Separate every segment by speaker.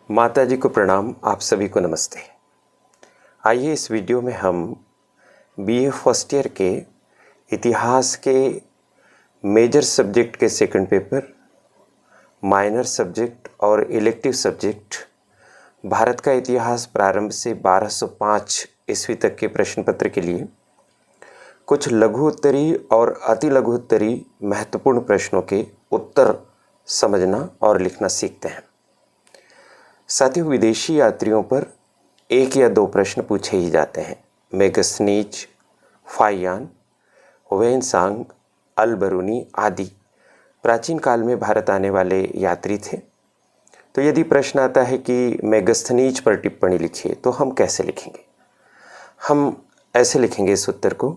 Speaker 1: माता जी को प्रणाम, आप सभी को नमस्ते। आइए इस वीडियो में हम बीए फर्स्ट ईयर के इतिहास के मेजर सब्जेक्ट के सेकंड पेपर, माइनर सब्जेक्ट और इलेक्टिव सब्जेक्ट भारत का इतिहास प्रारंभ से 1205 ईस्वी तक के प्रश्न पत्र के लिए कुछ लघु उत्तरी और अति लघु उत्तरी महत्वपूर्ण प्रश्नों के उत्तर समझना और लिखना सीखते हैं। साथियों, विदेशी यात्रियों पर एक या दो प्रश्न पूछे ही जाते हैं। मेगस्थनीज, फाहियान, ह्वेनसांग, अल-बरूनी आदि प्राचीन काल में भारत आने वाले यात्री थे। तो यदि प्रश्न आता है कि मेगस्थनीज पर टिप्पणी लिखिए, तो हम कैसे लिखेंगे? हम ऐसे लिखेंगे इस उत्तर को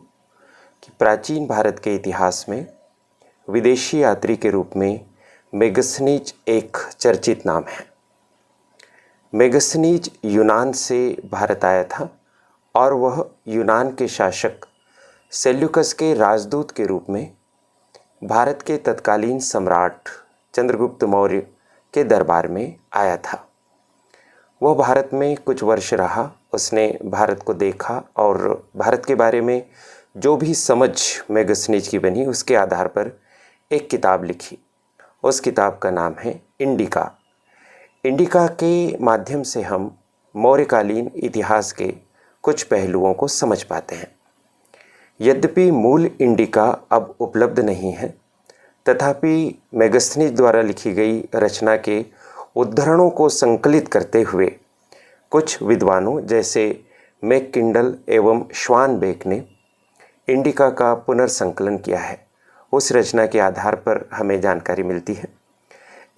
Speaker 1: कि प्राचीन भारत के इतिहास में विदेशी यात्री के रूप में मेगस्थनीज एक चर्चित नाम है। मेगस्थनीज यूनान से भारत आया था और वह यूनान के शासक सेल्यूकस के राजदूत के रूप में भारत के तत्कालीन सम्राट चंद्रगुप्त मौर्य के दरबार में आया था। वह भारत में कुछ वर्ष रहा। उसने भारत को देखा और भारत के बारे में जो भी समझ मेगस्थनीज की बनी, उसके आधार पर एक किताब लिखी। उस किताब का नाम है इंडिका। इंडिका के माध्यम से हम मौर्यकालीन इतिहास के कुछ पहलुओं को समझ पाते हैं। यद्यपि मूल इंडिका अब उपलब्ध नहीं है, तथापि मेगस्थनीज द्वारा लिखी गई रचना के उद्धरणों को संकलित करते हुए कुछ विद्वानों जैसे मैककिंडल एवं श्वानबेक ने इंडिका का पुनर्संकलन किया है। उस रचना के आधार पर हमें जानकारी मिलती है।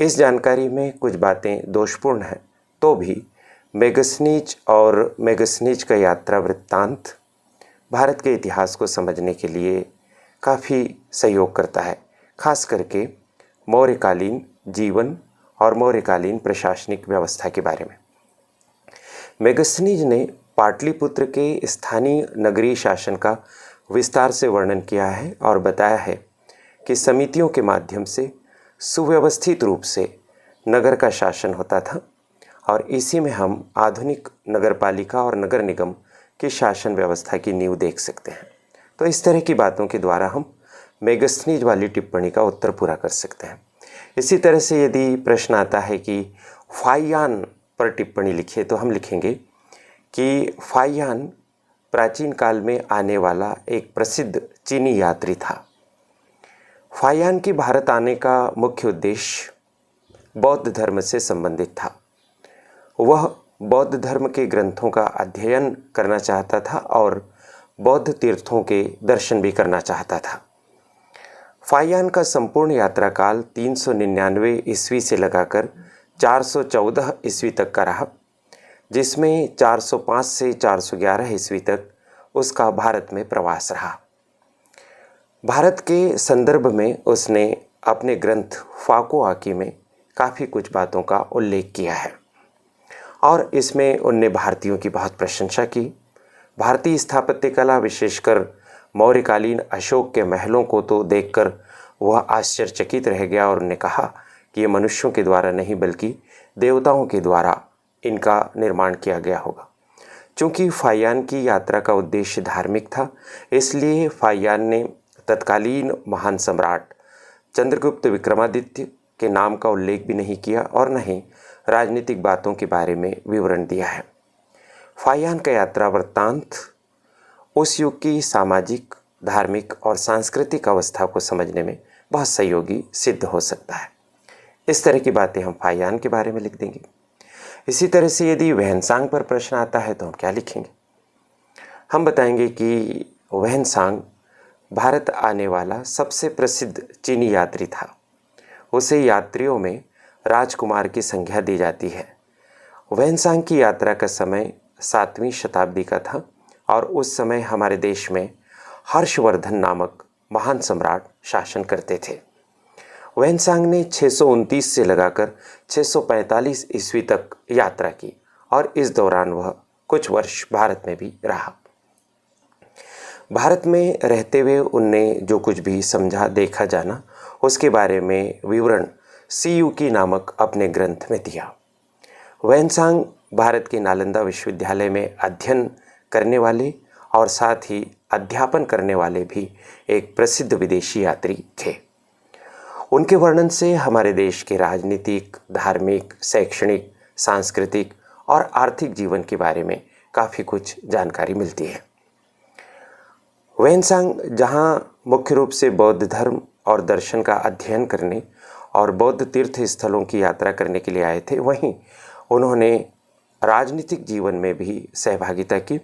Speaker 1: इस जानकारी में कुछ बातें दोषपूर्ण हैं, तो भी मेगस्थनीज और मेगस्थनीज का यात्रा वृत्तांत भारत के इतिहास को समझने के लिए काफ़ी सहयोग करता है, खास करके मौर्यकालीन जीवन और मौर्यकालीन प्रशासनिक व्यवस्था के बारे में। मेगस्थनीज ने पाटलिपुत्र के स्थानीय नगरीय शासन का विस्तार से वर्णन किया है और बताया है कि समितियों के माध्यम से सुव्यवस्थित रूप से नगर का शासन होता था और इसी में हम आधुनिक नगरपालिका और नगर निगम की शासन व्यवस्था की नींव देख सकते हैं। तो इस तरह की बातों के द्वारा हम मेगस्थनीज वाली टिप्पणी का उत्तर पूरा कर सकते हैं। इसी तरह से यदि प्रश्न आता है कि फाहियान पर टिप्पणी लिखिए, तो हम लिखेंगे कि फाहियान प्राचीन काल में आने वाला एक प्रसिद्ध चीनी यात्री था। फाहियान की भारत आने का मुख्य उद्देश्य बौद्ध धर्म से संबंधित था। वह बौद्ध धर्म के ग्रंथों का अध्ययन करना चाहता था और बौद्ध तीर्थों के दर्शन भी करना चाहता था। फाहियान का संपूर्ण यात्रा काल 399 ईस्वी से लगाकर 414 ईस्वी तक का रहा, जिसमें 405 से 411 ईस्वी तक उसका भारत में प्रवास रहा। भारत के संदर्भ में उसने अपने ग्रंथ फाको आकी में काफ़ी कुछ बातों का उल्लेख किया है और इसमें उनने भारतीयों की बहुत प्रशंसा की। भारतीय स्थापत्य कला, विशेषकर मौर्यकालीन अशोक के महलों को तो देखकर वह आश्चर्यचकित रह गया और उन्होंने कहा कि ये मनुष्यों के द्वारा नहीं बल्कि देवताओं के द्वारा इनका निर्माण किया गया होगा। चूँकि फाहियान की यात्रा का उद्देश्य धार्मिक था, इसलिए फाहियान ने तत्कालीन महान सम्राट चंद्रगुप्त विक्रमादित्य के नाम का उल्लेख भी नहीं किया और न ही राजनीतिक बातों के बारे में विवरण दिया है। फाहियान का यात्रा वृत्तांत उस युग की सामाजिक, धार्मिक और सांस्कृतिक अवस्था को समझने में बहुत सहयोगी सिद्ध हो सकता है। इस तरह की बातें हम फाहियान के बारे में लिख देंगे। इसी तरह से यदि ह्वेनसांग पर प्रश्न आता है तो हम क्या लिखेंगे? हम बताएंगे कि ह्वेनसांग भारत आने वाला सबसे प्रसिद्ध चीनी यात्री था। उसे यात्रियों में राजकुमार की संज्ञा दी जाती है। ह्वेनसांग की यात्रा का समय 7वीं शताब्दी का था और उस समय हमारे देश में हर्षवर्धन नामक महान सम्राट शासन करते थे। ह्वेनसांग ने 629 से लगाकर 645 ईस्वी तक यात्रा की और इस दौरान वह कुछ वर्ष भारत में भी रहा। भारत में रहते हुए उनने जो कुछ भी समझा, देखा, जाना, उसके बारे में विवरण सीयूकी नामक अपने ग्रंथ में दिया। वैनसांग भारत के नालंदा विश्वविद्यालय में अध्ययन करने वाले और साथ ही अध्यापन करने वाले भी एक प्रसिद्ध विदेशी यात्री थे। उनके वर्णन से हमारे देश के राजनीतिक, धार्मिक, शैक्षणिक, सांस्कृतिक और आर्थिक जीवन के बारे में काफ़ी कुछ जानकारी मिलती है। वैनसांग जहाँ मुख्य रूप से बौद्ध धर्म और दर्शन का अध्ययन करने और बौद्ध तीर्थ स्थलों की यात्रा करने के लिए आए थे, वहीं उन्होंने राजनीतिक जीवन में भी सहभागिता की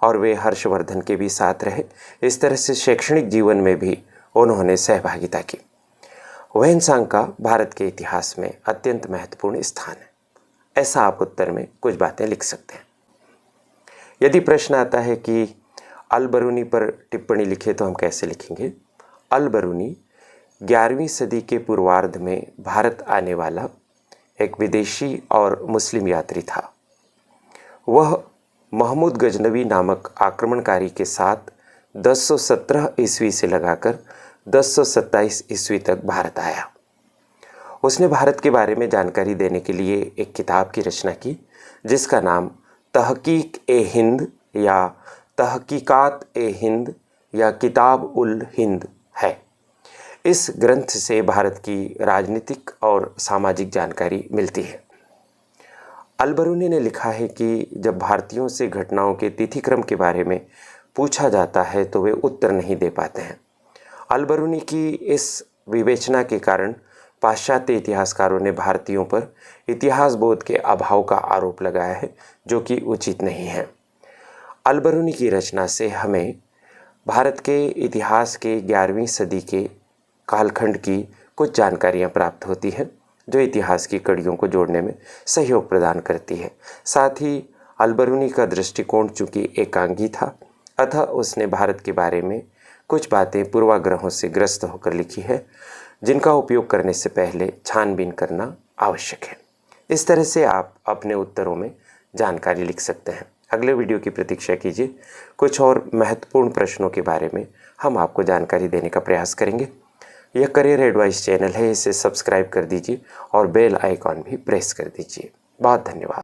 Speaker 1: और वे हर्षवर्धन के भी साथ रहे। इस तरह से शैक्षणिक जीवन में भी उन्होंने सहभागिता की। वैनसांग का भारत के इतिहास में अत्यंत महत्वपूर्ण स्थान है, ऐसा आप उत्तर में कुछ बातें लिख सकते हैं। यदि प्रश्न आता है कि अल बरूनी पर टिप्पणी लिखे तो हम कैसे लिखेंगे? अल बरूनी 11वीं सदी के पूर्वार्ध में भारत आने वाला एक विदेशी और मुस्लिम यात्री था। वह महमूद गजनवी नामक आक्रमणकारी के साथ 1017 ईस्वी से लगाकर 1027 ईस्वी तक भारत आया। उसने भारत के बारे में जानकारी देने के लिए एक किताब की रचना की जिसका नाम तहकीक ए हिंद या तहकीकात ए हिंद या किताब उल हिंद है। इस ग्रंथ से भारत की राजनीतिक और सामाजिक जानकारी मिलती है। अल बरूनी ने लिखा है कि जब भारतीयों से घटनाओं के तिथिक्रम के बारे में पूछा जाता है तो वे उत्तर नहीं दे पाते हैं। अल बरूनी की इस विवेचना के कारण पाश्चात्य इतिहासकारों ने भारतीयों पर इतिहास बोध के अभाव का आरोप लगाया है, जो कि उचित नहीं है। अल बरूनी की रचना से हमें भारत के इतिहास के 11वीं सदी के कालखंड की कुछ जानकारियाँ प्राप्त होती हैं जो इतिहास की कड़ियों को जोड़ने में सहयोग प्रदान करती है। साथ ही अल बरूनी का दृष्टिकोण चूँकि एकांगी था, अतः उसने भारत के बारे में कुछ बातें पूर्वाग्रहों से ग्रस्त होकर लिखी है जिनका उपयोग करने से पहले छानबीन करना आवश्यक है। इस तरह से आप अपने उत्तरों में जानकारी लिख सकते हैं। अगले वीडियो की प्रतीक्षा कीजिए। कुछ और महत्वपूर्ण प्रश्नों के बारे में हम आपको जानकारी देने का प्रयास करेंगे। यह करियर एडवाइस चैनल है, इसे सब्सक्राइब कर दीजिए और बेल आइकॉन भी प्रेस कर दीजिए। बहुत धन्यवाद।